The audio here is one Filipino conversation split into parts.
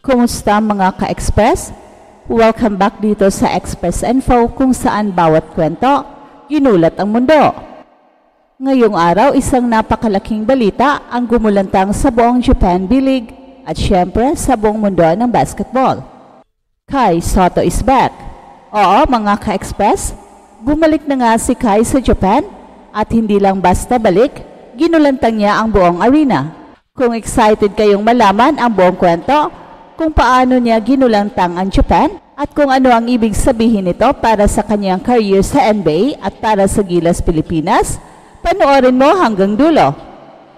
Kumusta mga ka-Express? Welcome back dito sa Express Info kung saan bawat kwento, ginulat ang mundo. Ngayong araw, isang napakalaking balita ang gumulantang sa buong Japan B-League at syempre sa buong mundo ng basketball. Kai Sotto is back. Oo mga ka-Express, bumalik na nga si Kai sa Japan at hindi lang basta balik, ginulantang niya ang buong arena. Kung excited kayong malaman ang buong kwento, kung paano niya ginulantang ang Japan at kung ano ang ibig sabihin nito para sa kanyang career sa NBA at para sa Gilas Pilipinas, panoorin mo hanggang dulo.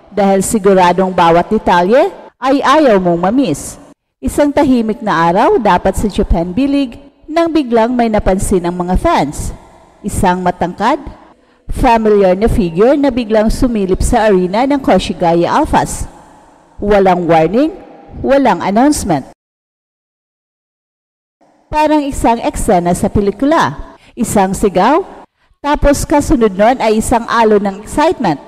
Dahil siguradong bawat detalye ay ayaw mong mamiss. Isang tahimik na araw dapat sa Japan B-League nang biglang may napansin ang mga fans. Isang matangkad, familiar na figure na biglang sumilip sa arena ng Koshigaya Alphas. Walang warning, walang announcement. Parang isang eksena sa pelikula. Isang sigaw, tapos kasunod nun ay isang alon ng excitement.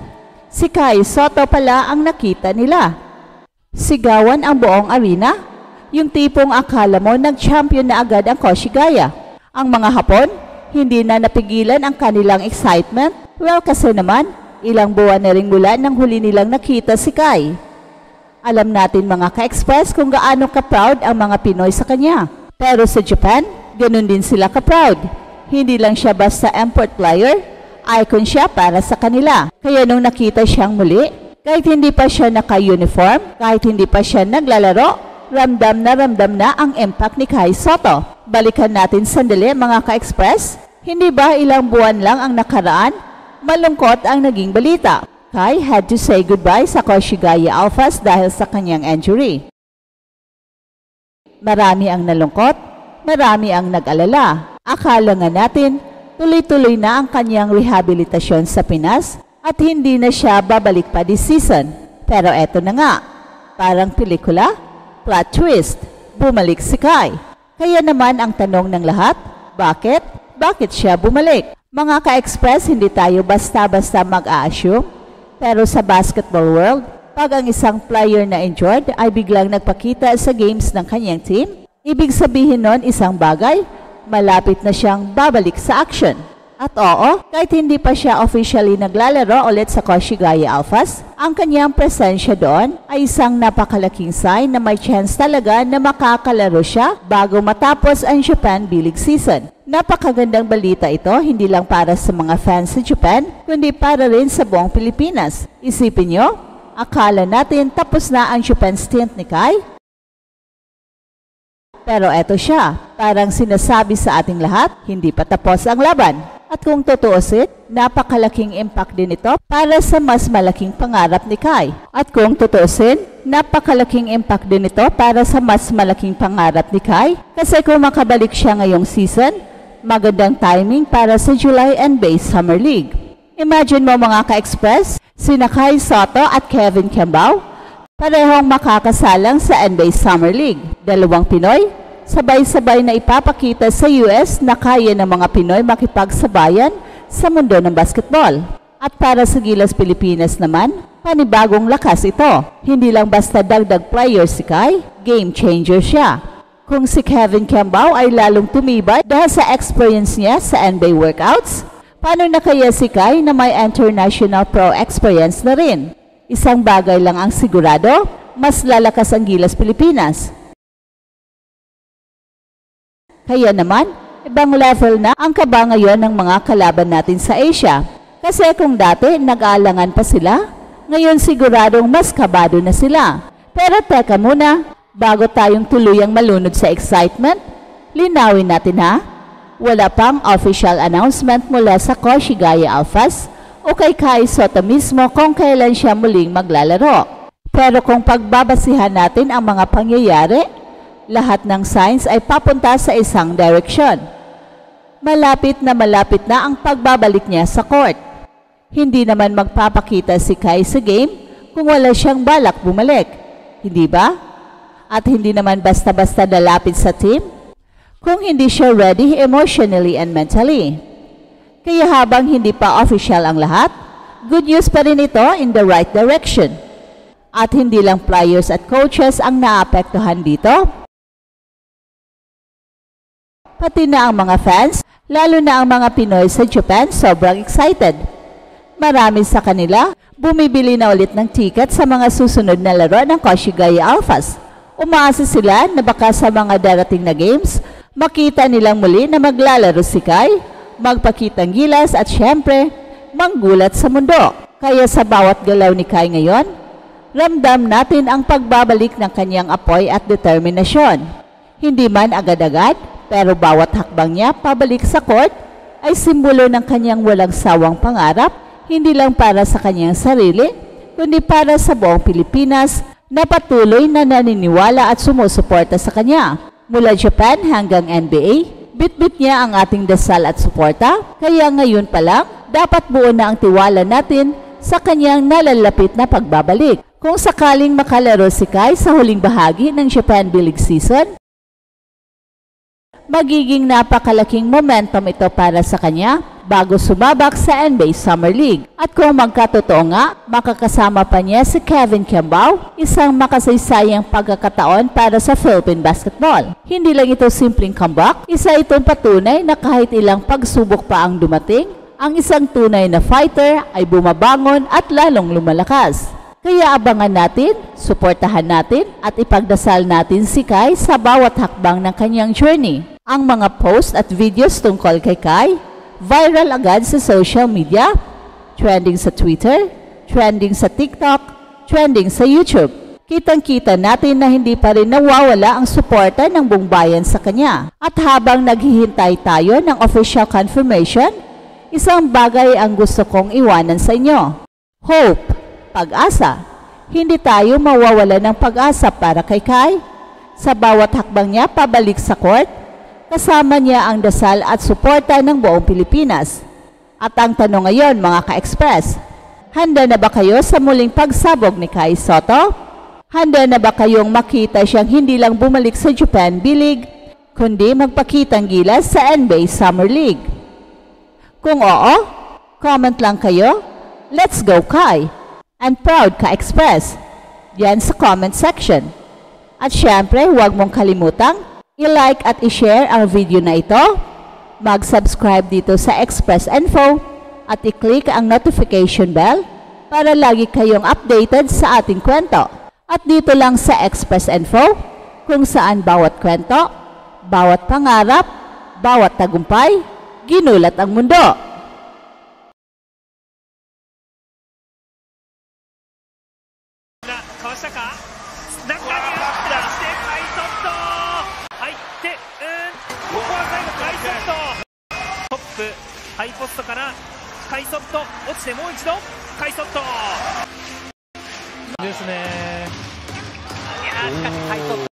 Si Kai Sotto pala ang nakita nila. Sigawan ang buong arena, yung tipong akala mo nag-champion na agad ang Koshigaya. Ang mga Hapon, hindi na napigilan ang kanilang excitement. Well, kasi naman, ilang buwan na rin mula nang huli nilang nakita si Kai. Alam natin mga ka-Express kung gaano ka-proud ang mga Pinoy sa kanya. Pero sa Japan, ganun din sila ka-proud. Hindi lang siya basta import player, icon siya para sa kanila. Kaya nung nakita siyang muli, kahit hindi pa siya naka-uniform, kahit hindi pa siya naglalaro, ramdam na ang impact ni Kai Sotto. Balikan natin sandali mga ka-Express. Hindi ba ilang buwan lang ang nakaraan? Malungkot ang naging balita. Kai had to say goodbye sa Koshigaya Alphas dahil sa kanyang injury. Marami ang nalungkot, marami ang nag-alala. Akala nga natin, tuloy-tuloy na ang kanyang rehabilitasyon sa Pinas at hindi na siya babalik pa this season. Pero eto na nga, parang pelikula, plot twist, bumalik si Kai. Kaya naman ang tanong ng lahat, bakit? Bakit siya bumalik? Mga ka-Express, hindi tayo basta-basta mag-a-assume. Pero sa basketball world, pag ang isang player na injured ay biglang nagpakita sa games ng kanyang team, ibig sabihin nun isang bagay, malapit na siyang babalik sa action. At oo, kahit hindi pa siya officially naglalaro ulit sa Koshigaya Alphas, ang kanyang presensya doon ay isang napakalaking sign na may chance talaga na makakalaro siya bago matapos ang Japan B-League season. Napakagandang balita ito, hindi lang para sa mga fans sa Japan, kundi para rin sa buong Pilipinas. Isipin nyo, akala natin tapos na ang Japan stint ni Kai. Pero eto siya, parang sinasabi sa ating lahat, hindi pa tapos ang laban. At kung tutuusin, napakalaking impact din ito para sa mas malaking pangarap ni Kai. At kung tutuusin, napakalaking impact din ito para sa mas malaking pangarap ni Kai. Kasi kung makabalik siya ngayong season, magandang timing para sa July NBA Summer League. Imagine mo mga ka-Express, sina Kai Sotto at Kevin Kembao, parehong makakasalang sa NBA Summer League. Dalawang Pinoy, sabay-sabay na ipapakita sa US na kaya ng mga Pinoy makipagsabayan sa mundo ng basketball. At para sa Gilas Pilipinas naman, panibagong lakas ito. Hindi lang basta dagdag player si Kai, game changer siya. Kung si Kevin Kembao ay lalong tumibay dahil sa experience niya sa NBA workouts, paano na kaya si Kai na may international pro experience na rin? Isang bagay lang ang sigurado, mas lalakas ang Gilas Pilipinas. Kaya naman, ibang level na ang kaba ngayon ng mga kalaban natin sa Asia. Kasi kung dati nag-aalangan pa sila, ngayon siguradong mas kabado na sila. Pero teka muna, bago tayong tuluyang malunod sa excitement, linawin natin ha, wala pang official announcement mula sa Koshigaya Alphas o kay Kai Sotto mismo kung kailan siya muling maglalaro. Pero kung pagbabasihan natin ang mga pangyayari, lahat ng signs ay papunta sa isang direksyon. Malapit na ang pagbabalik niya sa court. Hindi naman magpapakita si Kai sa game kung wala siyang balak bumalik. Hindi ba? At hindi naman basta-basta lalapit sa team kung hindi siya ready emotionally and mentally. Kaya habang hindi pa official ang lahat, good news pa rin ito in the right direction. At hindi lang players at coaches ang naapektuhan dito, Pati na ang mga fans, lalo na ang mga Pinoy sa Japan, sobrang excited. Marami sa kanila, bumibili na ulit ng ticket sa mga susunod na laro ng Koshigaya Alphas. Umaasa sila na baka sa mga darating na games, makita nilang muli na maglalaro si Kai, magpakitang gilas at syempre, manggulat sa mundo. Kaya sa bawat galaw ni Kai ngayon, ramdam natin ang pagbabalik ng kanyang apoy at determinasyon. Hindi man agad-agad, pero bawat hakbang niya pabalik sa court ay simbolo ng kanyang walang sawang pangarap, hindi lang para sa kanyang sarili, kundi para sa buong Pilipinas na patuloy na naniniwala at sumusuporta sa kanya. Mula Japan hanggang NBA, bit-bit niya ang ating dasal at suporta, kaya ngayon pa lang, dapat buo na ang tiwala natin sa kanyang nalalapit na pagbabalik. Kung sakaling makalaro si Kai sa huling bahagi ng Japan B-League season, magiging napakalaking momentum ito para sa kanya bago sumabak sa NBA Summer League. At kung magkatotoo nga, makakasama pa niya si Kevin Kiambao, isang makasaysayang pagkakataon para sa Philippine basketball. Hindi lang ito simpleng comeback, isa itong patunay na kahit ilang pagsubok pa ang dumating, ang isang tunay na fighter ay bumabangon at lalong lumalakas. Kaya abangan natin, suportahan natin at ipagdasal natin si Kai sa bawat hakbang ng kanyang journey. Ang mga post at videos tungkol kay Kai, viral agad sa social media, trending sa Twitter, trending sa TikTok, trending sa YouTube. Kitang-kita natin na hindi pa rin nawawala ang suporta ng buong bayan sa kanya. At habang naghihintay tayo ng official confirmation, isang bagay ang gusto kong iwanan sa inyo. Hope, pag-asa. Hindi tayo mawawala ng pag-asa para kay Kai. Sa bawat hakbang niya pabalik sa court, kasama niya ang dasal at suporta ng buong Pilipinas. At ang tanong ngayon mga ka-express, handa na ba kayo sa muling pagsabog ni Kai Sotto? Handa na ba kayong makita siyang hindi lang bumalik sa Japan B-League, kundi magpakitang gilas sa NBA Summer League? Kung oo, comment lang kayo. Let's go Kai! And proud ka-express. Yan sa comment section. At syempre, huwag mong kalimutang i-like at i-share ang video na ito, mag-subscribe dito sa Express Info at i-click ang notification bell para lagi kayong updated sa ating kwento. At dito lang sa Express Info, kung saan bawat kwento, bawat pangarap, bawat tagumpay, ginulat ang mundo.ハイポストからカイソット落ちてもう一度カイソットですね。いやーしかしカイソット